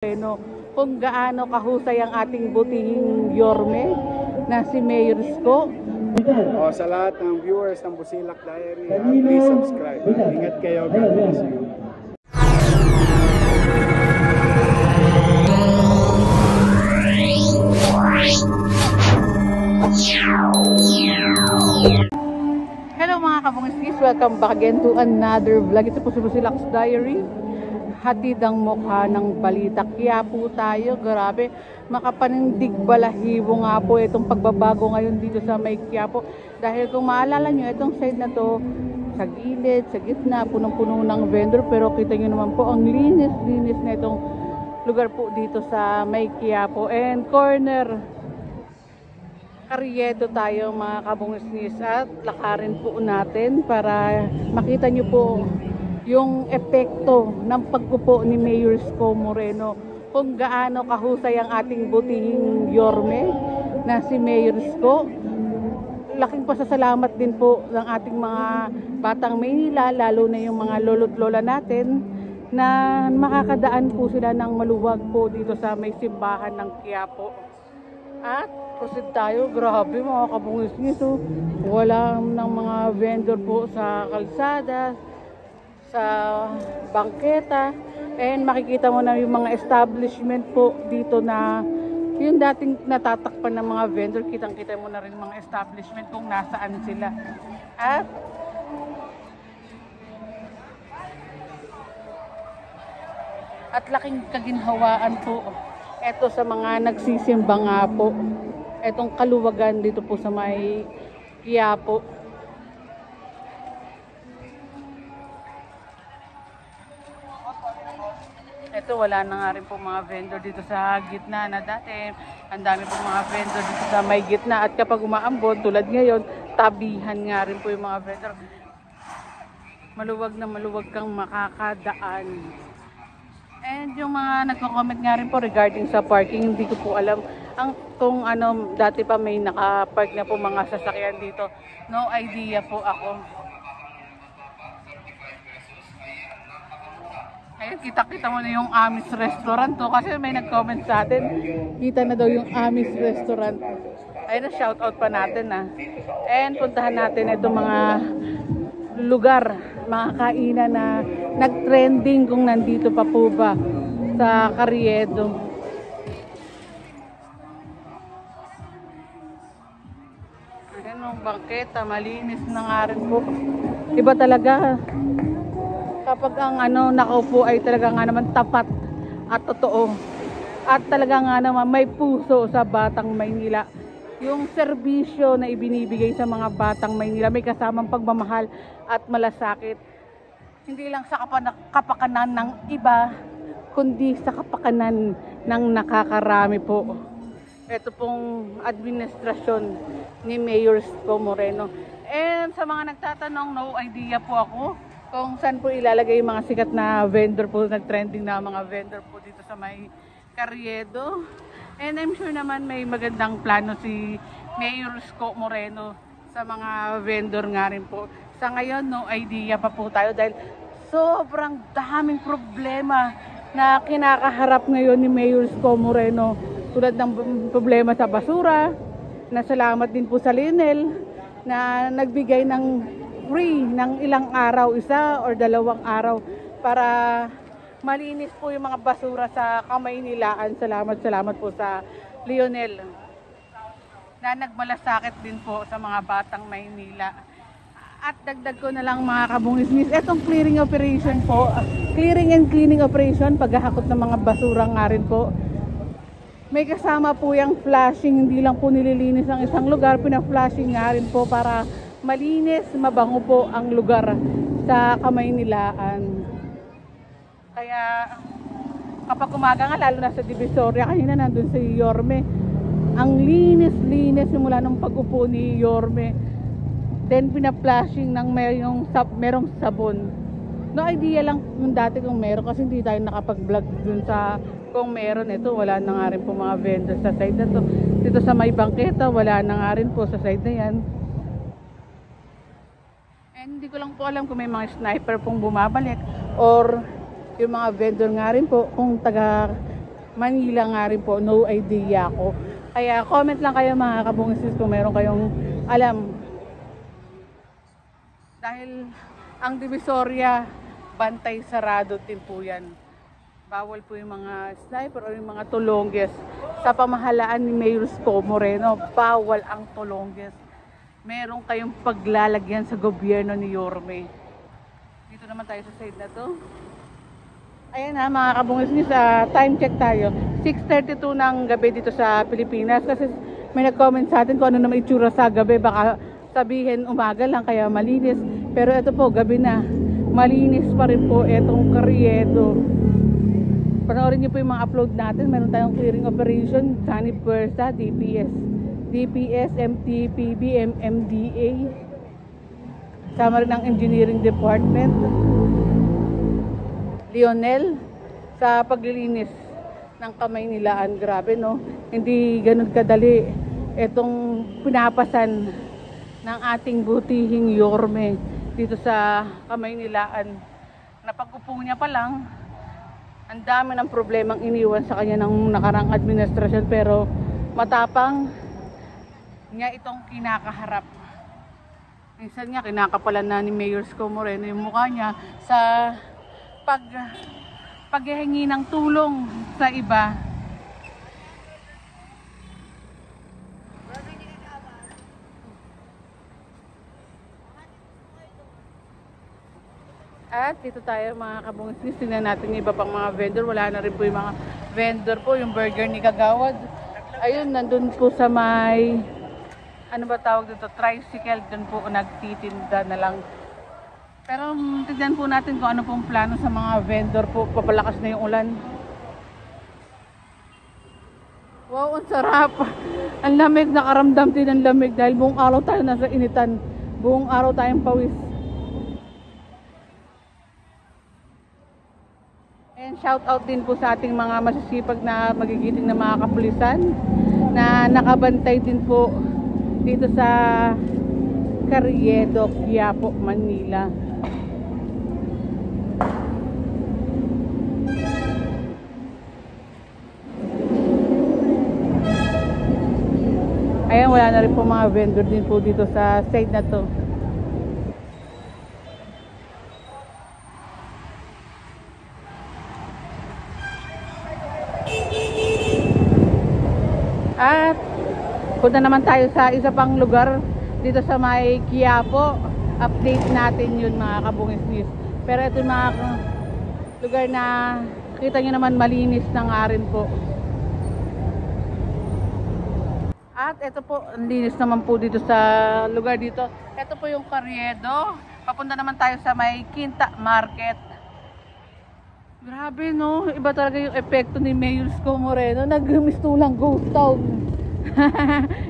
Bueno, kung gaano kahusay ang ating butihing Yorme na si Mayor Isko. Sa lahat ng viewers ng Busilak Diary, please subscribe. Ingat kayo. God bless you. Hello mga kabungiskis, welcome back again to another vlog. Ito po si Busilak's Diary. Hatid ang mukha ng balita. Kaya po tayo, grabe, makapanindig balahibo nga po itong pagbabago ngayon dito sa may Quiapo. Dahil kung maalala nyo, itong side na to, sa gilid, sa gitna, punong-puno ng vendor. Pero kita nyo naman po, ang linis-linis na itong lugar po dito sa may Quiapo. And corner, Carriedo tayo mga kabungisnis at lakarin po natin para makita nyo po yung epekto ng pagpupo ni Mayor Isko Moreno, kung gaano kahusay ang ating butihing Yorme na si Mayor Isko. Laking pasasalamat din po ng ating mga batang Maynila, lalo na yung mga lolo't lola natin, na makakadaan po sila ng maluwag po dito sa may simbahan ng Quiapo. At proceed tayo, grabe mga kabungisnis, wala ng mga vendor po sa kalsada, sa bangketa, and makikita mo na yung mga establishment po dito na yung dating natatakpan ng mga vendor, kitang-kita mo na rin mga establishment kung nasaan sila. At laking kaginhawaan po eto sa mga nagsisimba nga po, etong kaluwagan dito po sa may Quiapo. Ito, wala na nga rin po mga vendor dito sa gitna na dati. Ang dami po mga vendor dito sa may gitna. At kapag umaambon, tulad ngayon, tabihan nga rin po yung mga vendor. Maluwag na maluwag kang makakadaan. And yung mga nagko-comment nga rin po regarding sa parking, hindi ko po alam kung ano, dati pa may nakapark na po mga sasakyan dito. No idea po ako. Ayun, kita-kita mo na yung Amis Restaurant to. Kasi may nag-comment sa atin, kita na daw yung Amis Restaurant. Ayun, shoutout pa natin And puntahan natin itong mga lugar, mga kainan na nag-trending kung nandito pa po ba sa Carriedo. Ayun, yung bangketa, malinis na nga rin po. Iba talaga kapag ang nakaupo ay talaga nga naman tapat at totoo. At talaga nga naman may puso sa Batang Maynila. Yung serbisyo na ibinibigay sa mga Batang Maynila may kasamang pagmamahal at malasakit. Hindi lang sa kapakanan ng iba, kundi sa kapakanan ng nakakarami po. Ito pong administrasyon ni Mayor Isko Moreno. And sa mga nagtatanong, no idea po ako kung saan po ilalagay yung mga sikat na vendor po, nag-trending na mga vendor po dito sa may Carriedo. And I'm sure naman may magandang plano si Mayor Isko Moreno sa mga vendor nga rin po. Sa ngayon, no idea pa po tayo dahil sobrang daming problema na kinakaharap ngayon ni Mayor Isko Moreno. Tulad ng problema sa basura, na salamat din po sa Lionel na nagbigay ng free ng ilang araw, 1 or 2 araw para malinis po yung mga basura sa Kamaynilaan. Salamat po sa Lionel na nagmalasakit din po sa mga Batang Maynila. At dagdag ko na lang mga kabungisnis, etong clearing operation po, clearing and cleaning operation, paghahakot ng mga basura nga rin po. May kasama po yung flushing, hindi lang po nililinis ang isang lugar, pina-flushing nga rin po para malinis, mabango po ang lugar sa Kamaynilaan. Kaya kapag umaga nga, lalo na sa Divisoria, kanina nandun sa Yorme, ang linis-linis simula ng pag-upo ni Yorme. Then pina-flashing ng merong sabon. No idea lang yung dati kung meron, kasi hindi tayo nakapag-vlog dun sa kung meron. Ito, wala na nga rin po mga vendor sa side na to. Dito sa may bangketa, wala na nga rin po sa side na yan. And hindi ko lang po alam kung may mga sniper pong bumabalik or yung mga vendor nga rin po kung taga Manila nga rin po, no idea ako. Kaya comment lang kayo mga kabungisis kung meron kayong alam. Dahil ang Divisoria, bantay sarado din po yan. Bawal po yung mga sniper o yung mga tulongges. Sa pamahalaan ni Mayor Isko Moreno, bawal ang tulongges. Meron kayong paglalagyan sa gobyerno ni Yorme. Dito naman tayo sa side na to. Ayan na mga kabungis, sa time check tayo. 6:32 ng gabi dito sa Pilipinas. Kasi may nag-comment sa atin kung ano naman itsura sa gabi. Baka sabihin umaga lang kaya malinis. Pero ito po, gabi na. Malinis pa rin po itong Carriedo. Panoorin niyo po yung mga upload natin. Meron tayong clearing operation, Sunny Puerta, DPS, MTPB, MMDA. Sama rin ang Engineering Department. Lionel sa paglilinis ng kamay nilaan. Grabe no, hindi ganun kadali itong pinapasan ng ating butihing Yorme dito sa kamay nilaan. Napag-upo niya pa lang, ang dami ng problemang iniwan sa kanya ng nakarang administrasyon, pero matapang niya itong kinakaharap. Minsan nga kinakapalan na ni Mayor Isko Moreno yung mukha niya sa paghihingi ng tulong sa iba. At dito tayo mga kabungisnis, tingnan natin yung iba pang mga vendor. Wala na rin po yung mga vendor po, yung burger ni Kagawad. Ayun, nandun po sa may, ano ba tawag dito, tricycle, dun po nagtitinda na lang. Pero tignan po natin kung ano pong plano sa mga vendor po. Papalakas na yung ulan. Wow, ang sarap. Ang lamig, nakaramdam din ang lamig dahil buong araw tayo nasa initan. Buong araw tayong pawis. And shout out din po sa ating mga masisipag na magigiting na mga kapulisan na nakabantay din po dito sa Carriedo, Quiapo, Manila. Ayan, wala na rin po mga vendor din po dito sa side na to. At punta naman tayo sa isa pang lugar dito sa may Quiapo. Update natin yun mga kabungis-nis. Pero ito yung mga lugar na kita nyo naman malinis na nga rin po. At ito po, ang linis naman po dito sa lugar dito. Ito po yung Carriedo. Papunta naman tayo sa may Quinta Market. Grabe no, iba talaga yung epekto ni Mayor Isko Moreno. Nagmistulang ghost town.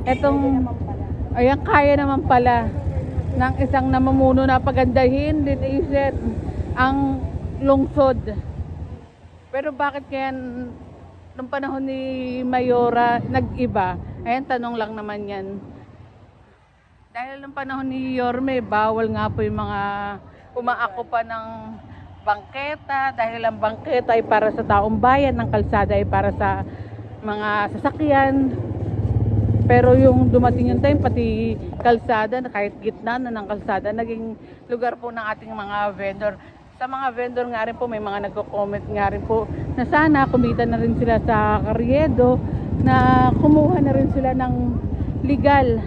Etong, ayan, kaya naman pala ng isang namumuno na pagandahin, linisin ang lungsod. Pero bakit kaya nung panahon ni Mayora nag-iba? Ayan, tanong lang naman yan. Dahil nung panahon ni Yorme, bawal nga po yung mga umaako pa ng bangketa. Dahil ang bangketa ay para sa taong bayan, ang kalsada ay para sa mga sasakyan. Pero yung dumating yung time, pati kalsada, kahit gitna na ng kalsada, naging lugar po ng ating mga vendor. Sa mga vendor nga rin po, may mga nagko-comment nga rin po na sana kumita na rin sila sa Carriedo, na kumuha na rin sila ng legal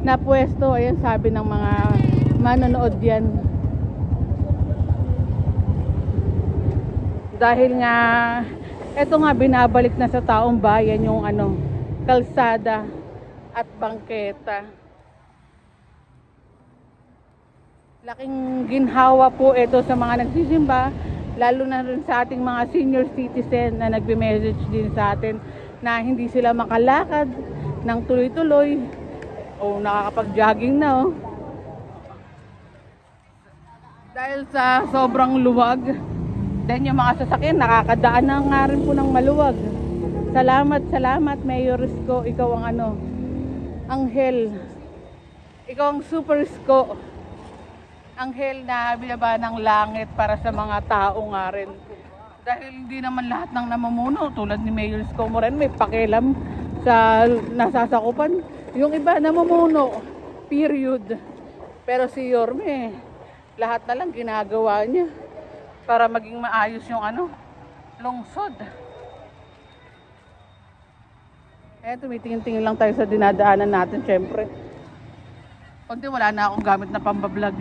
na pwesto. Ayan, sabi ng mga manonood yan. Dahil nga, eto nga, binabalik na sa taong bayan yung kalsada at bangketa. Laking ginhawa po ito sa mga nagsisimba, lalo na rin sa ating mga senior citizen na nagbe-message din sa atin na hindi sila makalakad ng tuloy-tuloy o nakakapag-jogging na dahil sa sobrang luwag. Then yung mga sasakyan nakakadaan na nga rin po ng maluwag. Salamat Mayor Isko, ikaw ang anghel. Ikaw ang super Isko. Anghel na binaba ng langit para sa mga tao nga rin. Dahil hindi naman lahat ng namumuno tulad ni Mayor Isko Moreno may pakialam sa nasasakupan. Yung iba namumuno, period. Pero si Yorme, lahat na lang ginagawa niya para maging maayos yung lungsod. Tumitingin-tingin lang tayo sa dinadaanan natin, syempre. Kundi wala na akong gamit na pambablog.